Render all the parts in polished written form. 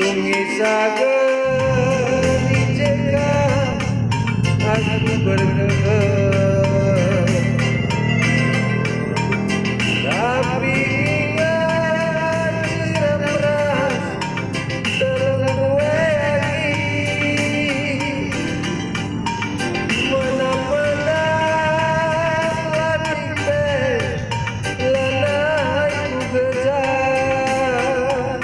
Sungai Sagar dicekam aku bergerak, tapi ingat siram ras terluai menang-menang latih bes lanai ku gejar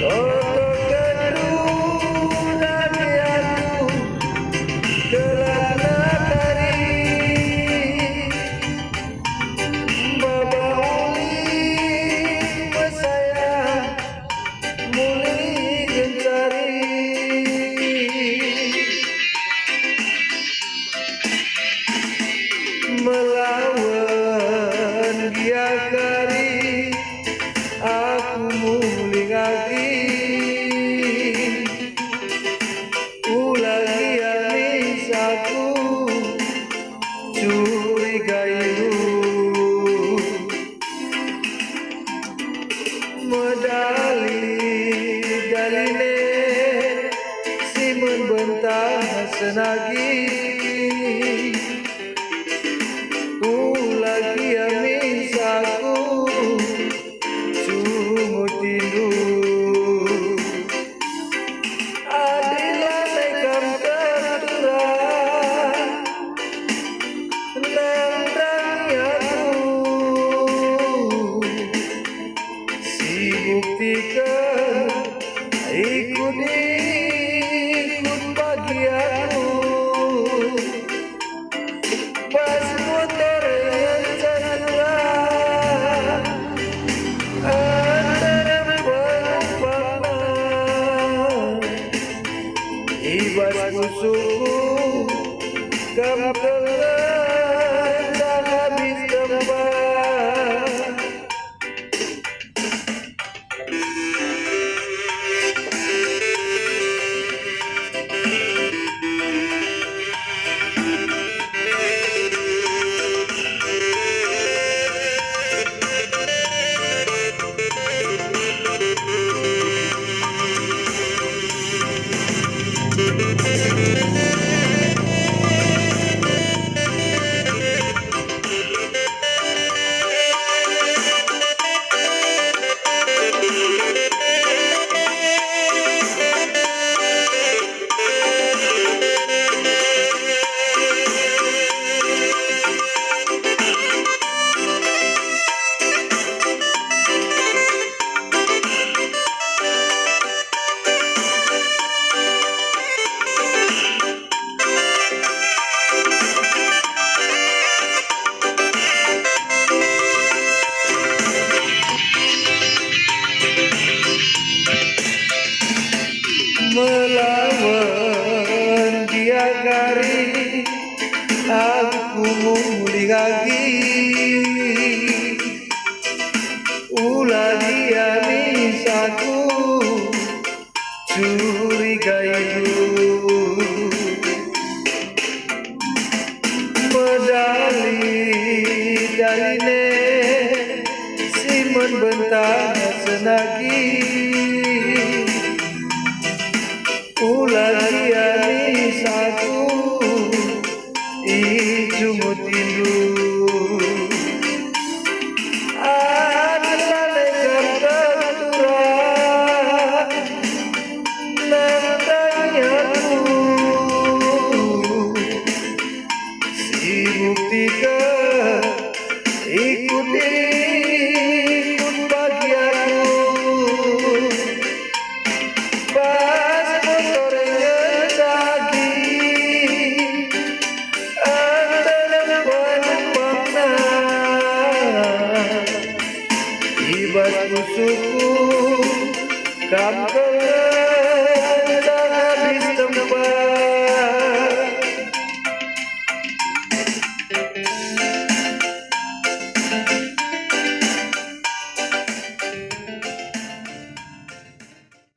toto kedua nadiaku kelana tari babauli mesayang muli gencari melawan giagari aku muling lagi ulagi anisaku curigai medali daline si membentang senagi ulagi anisaku sumut tindu adilah nekam terturah nandang aku si buktikan ikut pagi aku pas motor yang cerah antara penumpang ibas musuhku kampelan tak habis tempat. Melawan giagari aku muli lagi ulagi anisaku curigai medali daline si membentang senagi ulagi anisaku ijumut tindu adalah nekam terturah nandangnya aku si buktikan ikut